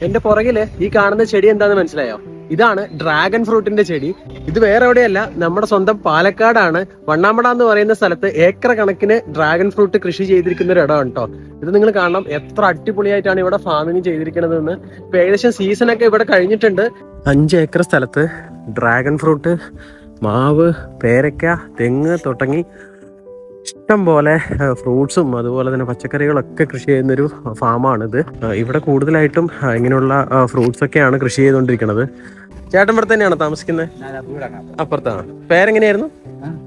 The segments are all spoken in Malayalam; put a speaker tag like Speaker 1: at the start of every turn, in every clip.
Speaker 1: എന്റെ പുറകില് ഈ കാണുന്ന ചെടി എന്താന്ന് മനസ്സിലായോ? ഇതാണ് ഡ്രാഗൺ ഫ്രൂട്ടിന്റെ ചെടി. ഇത് വേറെ എവിടെയല്ല, നമ്മുടെ സ്വന്തം പാലക്കാടാണ്. വണ്ണാമട എന്ന് പറയുന്ന സ്ഥലത്ത് ഏക്കർ കണക്കിന് ഡ്രാഗൺ ഫ്രൂട്ട് കൃഷി ചെയ്തിരിക്കുന്ന ഒരു ഇടമാണ് കേട്ടോ. ഇത് നിങ്ങൾ കാണണം, എത്ര അടിപൊളിയായിട്ടാണ് ഇവിടെ ഫാമിംഗ് ചെയ്തിരിക്കണതെന്ന്. ഇപ്പൊ ഏകദേശം സീസണൊക്കെ ഇവിടെ കഴിഞ്ഞിട്ടുണ്ട്. 5 ഏക്കർ സ്ഥലത്ത് ഡ്രാഗൺ ഫ്രൂട്ട്, മാവ്, പേരയ്ക്ക, തെങ്ങ് തുടങ്ങി ഇഷ്ടം പോലെ ഫ്രൂട്ട്സും അതുപോലെ തന്നെ പച്ചക്കറികളൊക്കെ കൃഷി ചെയ്യുന്നൊരു ഫാമാണിത്. ഇവിടെ കൂടുതലായിട്ടും ഇങ്ങനെയുള്ള ഫ്രൂട്ട്സ് ഒക്കെയാണ് കൃഷി ചെയ്തുകൊണ്ടിരിക്കുന്നത്. ചേട്ടൻ ഇവിടെ തന്നെയാണോ താമസിക്കുന്നത്? അപ്പുറത്താണ്. പേരെങ്ങനെയായിരുന്നു?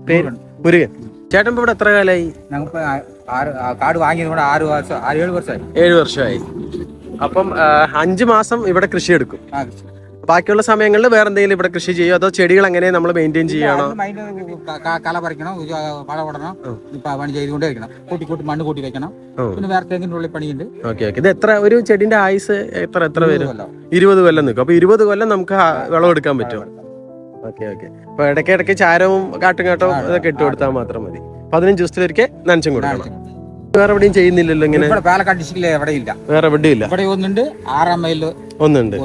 Speaker 1: പേര് മുരുകൻ. ചേട്ടൻ ഇവിടെ എത്ര കാലമായി?
Speaker 2: കാട് വാങ്ങിയത് 7
Speaker 1: വർഷമായി. അപ്പം 5 മാസം ഇവിടെ കൃഷി എടുക്കും. ബാക്കിയുള്ള സമയങ്ങളിൽ വേറെ എന്തെങ്കിലും ഇവിടെ കൃഷി ചെയ്യോ, അതോ ചെടികൾ എങ്ങനെ നമ്മൾ മെയിൻറ്റെയിൻ ചെയ്യണോ?
Speaker 2: കള പറിക്കണം, വളമിടണം, പണി ചെയ്തുകൊണ്ടേ ഇരിക്കണം. കൂട്ടി മണ്ണ് കൂട്ടി വെക്കണം. പിന്നെ വേറെ തെങ്ങിന്റെ ഉള്ളിൽ പണിയുണ്ട്.
Speaker 1: ഓക്കെ. ഇത് എത്ര, ഒരു ചെടിന്റെ ആയുസ് എത്ര വരും? 20 കൊല്ലം നിൽക്കും. അപ്പൊ 20 കൊല്ലം നമുക്ക് വിളവെടുക്കാൻ പറ്റും. ഓക്കെ. അപ്പൊ ഇടയ്ക്ക് ചാരവും കാട്ടും ഇതൊക്കെ ഇട്ട് കൊടുത്താൽ മാത്രം മതി. 15 ദിവസത്തിലൊരിക്കൽ നനച്ചും കൊടുക്കണം. വേറെ എവിടെയും ചെയ്യുന്നില്ലല്ലോ ഇങ്ങനെ?
Speaker 2: പാലക്കാട് ഡിസ്ട്രിക്റ്റിൽ എവിടെ ഇല്ല,
Speaker 1: വേറെ എവിടെയും ഇല്ല.
Speaker 2: ഇവിടെ ഒന്നുണ്ട്, 6 മൈലില് ഒന്നുണ്ട്.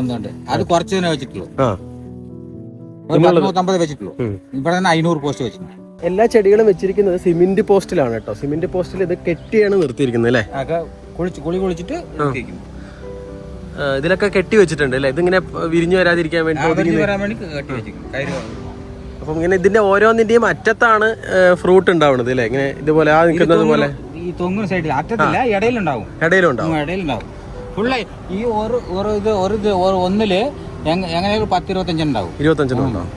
Speaker 2: അത് കുറച്ച് തന്നെ വെച്ചിട്ടുള്ളൂ. 150 വെച്ചിട്ടുള്ളൂ. ഇവിടെ തന്നെ 500 പോസ്റ്റ് വെച്ചിട്ടുണ്ട്.
Speaker 1: എല്ലാ ചെടികളും വെച്ചിരിക്കുന്നത് സിമെന്റ് പോസ്റ്റിലാണ് കേട്ടോ. സിമെന്റ് പോസ്റ്റിൽ ഇത് കെട്ടിയാണ് നിർത്തിയിരിക്കുന്നത് അല്ലേ?
Speaker 2: കുളി കുളിച്ചിട്ട്
Speaker 1: ഇതിലൊക്കെ കെട്ടി വെച്ചിട്ടുണ്ട് അല്ലേ? ഇതിങ്ങനെ വിരിഞ്ഞു വരാതിരിക്കാൻ വേണ്ടി. അപ്പം ഇങ്ങനെ ഇതിന്റെ ഓരോന്നിന്റെയും അറ്റത്താണ് ഫ്രൂട്ട് ഉണ്ടാവുന്നത് അല്ലേ? ഇങ്ങനെ ഇതുപോലെ ആ നിൽക്കുന്നത് പോലെ
Speaker 2: ഈ തൊങ്ങുന്ന സൈഡിൽ അറ്റത്തില്ല, ഇടയിലുണ്ടാവും. ഫുള്ള് ഈ ഒന്നില് എങ്ങനെ 10-25 ഉണ്ടാവും. 25 ഉണ്ടാവും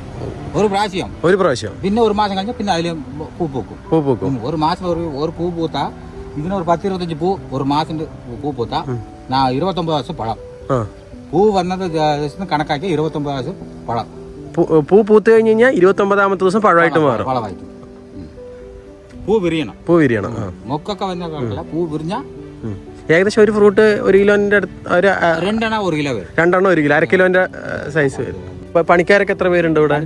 Speaker 2: ഒരു പ്രാവശ്യം. പിന്നെ 1 മാസം കഴിഞ്ഞാൽ പിന്നെ അതില് പൂ പൂക്കും. 1 മാസം ഒരു പൂ പൂത്താ ഇതിന് ഒരു 10-25 പൂ 1 മാസം പൂ പൂത്താ 29 ദിവസം പഴം. പൂ വന്നത് കണക്കാക്കി 29 ദിവസം പഴം.
Speaker 1: പൂ പൂത്ത് കഴിഞ്ഞ് കഴിഞ്ഞാൽ 29ാമത്തെ ദിവസം പഴമായിട്ട് മാറും.
Speaker 2: പഴമായിട്ട് പൂ വിരിയണം. മൊക്കൊക്കെ വന്ന പൂ വിരിഞ്ഞ
Speaker 1: ഏകദേശം ഒരു ഫ്രൂട്ട് 1 കിലോന്റെ അടുത്ത്,
Speaker 2: 2 1 കിലോ വരും.
Speaker 1: 2 1 കിലോ, 1/2 കിലോന്റെ സൈസ് വരും. ഇപ്പൊ പണിക്കാരൊക്കെ എത്ര പേരുണ്ട് ഇവിടെ?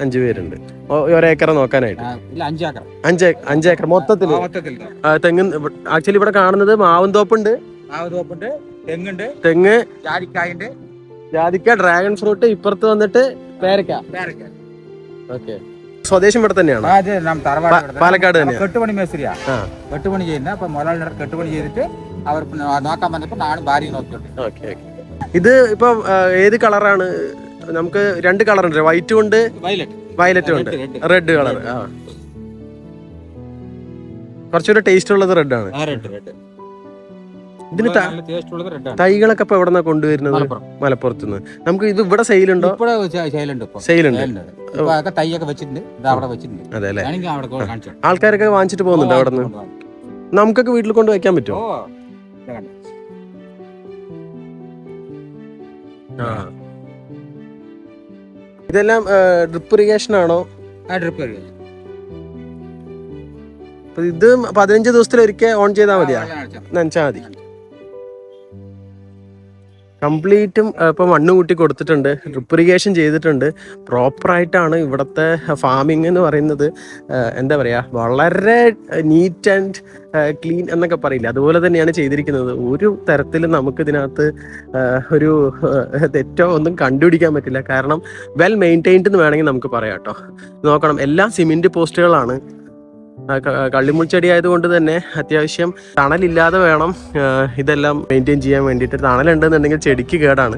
Speaker 1: 5 പേരുണ്ട്. 1 ഏക്കർ നോക്കാനായിട്ട്? 5 ഏക്കർ മൊത്തത്തില്. തെങ്ങ് ആക്ച്വലി ഇവിടെ കാണുന്നത് മാവും തോപ്പുണ്ട്, തെങ്ങ്, ജാതിക്ക, ഡ്രാഗൺ ഫ്രൂട്ട്, ഇപ്പുറത്ത് വന്നിട്ട് പേരക്ക. ഓക്കെ. സ്വദേശം ഇവിടെ തന്നെയാണ്? പാലക്കാട് തന്നെ.
Speaker 2: കെട്ടുപണി മേസ്ത്രിയാ. കെട്ടുപണി ചെയ്യുന്ന അപ്പൊ മുതലാളി കെട്ടുപണി ചെയ്തിട്ട് അവർ നോക്കാൻ വന്നപ്പോ നാളെ ഭാര്യ നോക്കിയിട്ട്.
Speaker 1: ഓക്കെ. ഇത് ഇപ്പൊ ഏത് കളറാണ്? നമുക്ക് 2 കളറുണ്ട്, വൈറ്റും ഉണ്ട് വയലറ്റും ഉണ്ട്, റെഡ് കളർ. കുറച്ചുകൂടെ ടേസ്റ്റ് ഉള്ളത് റെഡ് ആണ്. ഇതിന് തൈകളൊക്കെ ഇപ്പൊ എവിടെ നിന്നാ കൊണ്ടുവരുന്നത്? മലപ്പുറത്തുനിന്ന്. നമുക്ക് ഇത് ഇവിടെ സെയിലുണ്ടോ? സെയിലുണ്ട്.
Speaker 2: തൈയൊക്കെ വെച്ചിട്ടുണ്ട്.
Speaker 1: അതെ അല്ലേ? ആൾക്കാരൊക്കെ വാങ്ങിച്ചിട്ട് പോകുന്നുണ്ട് അവിടെ നിന്ന്. നമുക്കൊക്കെ വീട്ടിൽ കൊണ്ട് വെക്കാൻ പറ്റുമോ? ഇതെല്ലാം ഡ്രിപ്പ് ഇറിഗേഷൻ ആണോ? ഇത് 15 ദിവസത്തിലൊരിക്കൽ ഓൺ ചെയ്താൽ മതിയാ? നനച്ചാൽ മതി. കംപ്ലീറ്റും ഇപ്പം മണ്ണ് കൂട്ടി കൊടുത്തിട്ടുണ്ട്, ഡ്രിപ്പ് ഇറിഗേഷൻ ചെയ്തിട്ടുണ്ട്. പ്രോപ്പറായിട്ടാണ് ഇവിടുത്തെ ഫാമിംഗ് എന്ന് പറയുന്നത്. എന്താ പറയുക, വളരെ നീറ്റ് ആൻഡ് ക്ലീൻ എന്നൊക്കെ പറയില്ല, അതുപോലെ തന്നെയാണ് ചെയ്തിരിക്കുന്നത്. ഒരു തരത്തിലും നമുക്കിതിനകത്ത് ഒരു തെറ്റോ ഒന്നും കണ്ടുപിടിക്കാൻ പറ്റില്ല. കാരണം വെൽ മെയിൻറ്റെയിൻഡ് എന്ന് വേണമെങ്കിൽ നമുക്ക് പറയാം കേട്ടോ. നോക്കണം, എല്ലാം സിമെൻറ്റ് പോസ്റ്റുകളാണ്. കള്ളിമുൾച്ചെടി ആയതുകൊണ്ട് തന്നെ അത്യാവശ്യം തണലില്ലാതെ വേണം ഇതെല്ലാം മെയിൻറ്റെയിൻ ചെയ്യാൻ വേണ്ടിയിട്ട്. തണലുണ്ടെന്നുണ്ടെങ്കിൽ ചെടിക്ക് കേടാണ്.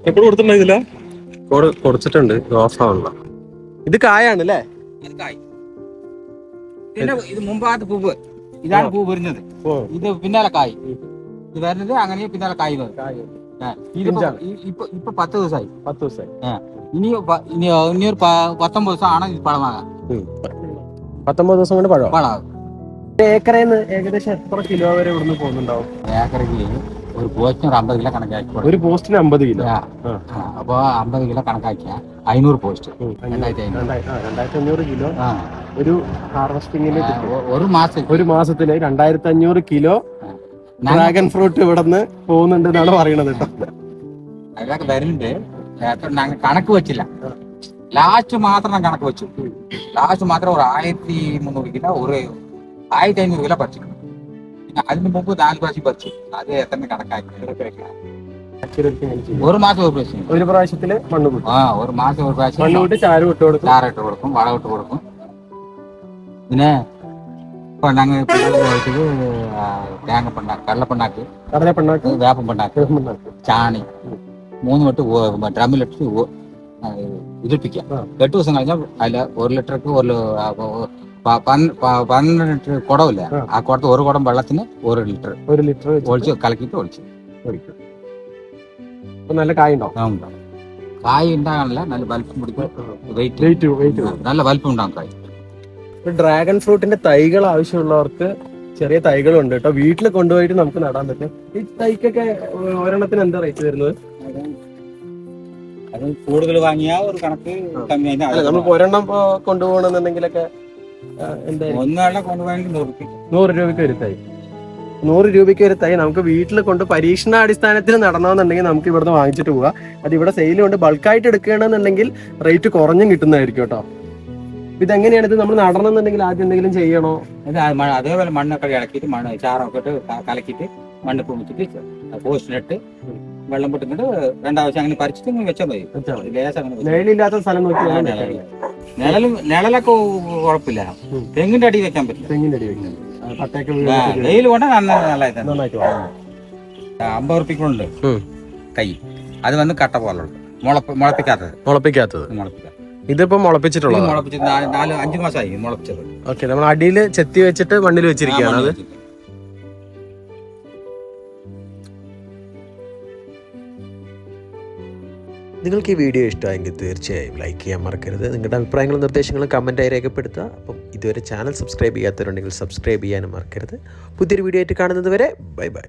Speaker 3: എപ്പോഴും കൊടുത്തിട്ടുണ്ടായിരുന്നില്ല?
Speaker 1: കൊടുത്തിട്ടുണ്ട്, ഓഫ് ആവണല്ലോ. ഇത് കായാണ് അല്ലേ?
Speaker 2: ഇത് മുമ്പാത്ത പൂവ്, ഇതാണ് പൂ വരുന്നത്. ഇത് പിന്നാലെ കായ്. ഇത് വരുന്നത് അങ്ങനെ പിന്നാലെ കായ് വരും. ഇപ്പൊ 10 ദിവസമായി. ഇനി ഒരു 19 ദിവസം ആണ് ഇത് പഴമാകാം.
Speaker 1: 19 ദിവസം കൊണ്ട് പഴമാകും. ഏക്കറേന്ന് ഏകദേശം എത്ര കിലോ വരെ ഇവിടുന്ന് പോകുന്നുണ്ടാവും?
Speaker 2: ഏക്കറയ്ക്ക് ഒരു പോസ്റ്റിന് ഒരു 50 കിലോ കണക്കാക്കി.
Speaker 1: ഒരു പോസ്റ്റിന് 50 കിലോ.
Speaker 2: അപ്പോൾ 50 കിലോ കണക്കാക്കിയാൽ 500 പോസ്റ്റ്
Speaker 1: 2500 കിലോ ഒരു ഹാർവസ്റ്റിംഗിന്
Speaker 2: ഒരു
Speaker 1: മാസത്തിന് 2500 കിലോ ഡ്രാഗൺ ഫ്രൂട്ട് ഇവിടെ നിന്ന് പോകുന്നുണ്ട് എന്നാണ് പറയണത് കേട്ടോ.
Speaker 2: അതിലൊക്കെ വരുന്നുണ്ട്. ഞങ്ങൾ കണക്ക് വെച്ചില്ല, ലാസ്റ്റ് മാത്രം കണക്ക് വെച്ചു. ലാസ്റ്റ് മാത്രം ഒരു 1300 കിലോ ഒരു 1500 കിലോ പറിച്ചു. പിന്നെ അതിന് മുമ്പ് 4 പ്രാവശ്യം പറിച്ചു. അത് എത്ര കണക്കാക്കി ഒരു മാസം ഒരു
Speaker 1: പ്രാവശ്യത്തില് മണ്ണ് കൂട്ടും.
Speaker 2: ഒരു മാസം ഒരു പ്രാവശ്യം
Speaker 1: മണ്ണ് കൂട്ടി ചാരം ഇട്ട്
Speaker 2: കൊടുക്കും, വളം ഇട്ട് കൊടുക്കും. പിന്നെ ഇപ്പൊ ഞങ്ങൾ തേങ്ങ പിണ്ണാക്ക്, കടലപ്പിണ്ണാക്ക്, വേപ്പം പിണ്ണാക്ക്, ചാണി 3 വട്ട് ഡ്രമ്മിലിട്ട് ഇതിപ്പിക്കാം. 8 ദിവസം കഴിഞ്ഞാൽ അതിൽ 1 ലിറ്റർക്ക് 12 ലിറ്റർ കുടമില്ല, ആ കുടത്ത് 1 കുടം വെള്ളത്തിന് 1 ലിറ്റർ ഒഴിച്ച് കലക്കിയിട്ട് ഒഴിക്കും.
Speaker 1: നല്ല കായ ഉണ്ടാവും.
Speaker 2: കായ് ഉണ്ടാകാനല്ല, നല്ല വലിപ്പം പിടിക്കും, വെയിറ്റ് നല്ല വലിപ്പം ഉണ്ടാകും കായ്.
Speaker 1: ഡ്രാഗൺ ഫ്രൂട്ടിന്റെ തൈകൾ ആവശ്യമുള്ളവർക്ക് ചെറിയ തൈകളുണ്ട് കേട്ടോ, വീട്ടിൽ കൊണ്ടുപോയിട്ട് നമുക്ക് നടാൻ പറ്റും. ഈ തൈക്കൊക്കെ ഒരെണ്ണത്തിന് എന്താ റേറ്റ് വരുന്നത്?
Speaker 2: അത് കൂടുതൽ വാങ്ങിയാ ഒരു കണക്ക് കമ്മി.
Speaker 1: നമ്മളിപ്പോ ഒരെണ്ണം കൊണ്ടുപോകണമെന്നുണ്ടെങ്കിലൊക്കെ
Speaker 2: ഒന്നെണ്ണം കൊണ്ടുപോയെങ്കിൽ
Speaker 1: 100 രൂപയ്ക്ക് ഒരു തൈ. 100 രൂപയ്ക്ക് ഒരു തൈ നമുക്ക് വീട്ടിൽ കൊണ്ട് പരീക്ഷണാടിസ്ഥാനത്തിൽ നടണമെന്നുണ്ടെങ്കിൽ നമുക്ക് ഇവിടുന്ന് വാങ്ങിച്ചിട്ട് പോവാം. അത് ഇവിടെ സെയിൽ കൊണ്ട് ബൾക്കായിട്ട് എടുക്കുകയാണെന്നുണ്ടെങ്കിൽ റേറ്റ് കുറഞ്ഞും കിട്ടുന്നതായിരിക്കും കേട്ടോ. ഇതെങ്ങനെയാണ് ഇത് നമ്മൾ നടണമെന്നുണ്ടെങ്കിൽ ആദ്യം എന്തെങ്കിലും ചെയ്യണോ?
Speaker 2: അതേപോലെ മണ്ണൊക്കെ ഇളക്കിയിട്ട് ചാറൊക്കെ ഇട്ട് കലക്കിയിട്ട് മണ്ണ് പൊങ്ങിച്ചിട്ട് പോസ്റ്റിലിട്ട് വെള്ളം പൊട്ടിട്ട് 2 ആവശ്യം അങ്ങനെ പറിച്ചിട്ട് വെച്ചാൽ മതി.
Speaker 1: നിഴലില്ലാത്ത സ്ഥലം നോക്കി
Speaker 2: നിഴലൊക്കെ കുഴപ്പമില്ല. തെങ്ങിന്റെ അടി വെക്കാൻ പറ്റില്ല.
Speaker 1: തെങ്ങിന്റെ അടി വെക്കാൻ
Speaker 2: വെയിൽ കൊണ്ട് നന്നായിട്ട് 50 ഉറുപ്പിക്കുണ്ട് തൈ. അത് വന്ന് കട്ട പോലുണ്ട്, മുളപ്പിക്കാത്തത്.
Speaker 1: ഇതിപ്പോ മുളപ്പിച്ചിട്ടുള്ളത്
Speaker 2: 4-5 മാസമായി മുളപ്പിച്ചത്.
Speaker 1: ഓക്കെ, നമ്മൾ അടിയിൽ ചെത്തി വെച്ചിട്ട് മണ്ണിൽ വെച്ചിരിക്കുകയാണ്. അത്
Speaker 4: നിങ്ങൾക്ക് ഈ വീഡിയോ ഇഷ്ടമായെങ്കിൽ തീർച്ചയായും ലൈക്ക് ചെയ്യാൻ മറക്കരുത്. നിങ്ങളുടെ അഭിപ്രായങ്ങളും നിർദ്ദേശങ്ങളും കമൻറ്റായി രേഖപ്പെടുത്തുക. അപ്പം ഇതുവരെ ചാനൽ സബ്സ്ക്രൈബ് ചെയ്യാത്തവരുണ്ടെങ്കിൽ സബ്സ്ക്രൈബ് ചെയ്യാനും മറക്കരുത്. പുതിയൊരു വീഡിയോ ആയിട്ട് കാണുന്നത് വരെ ബൈ ബൈ.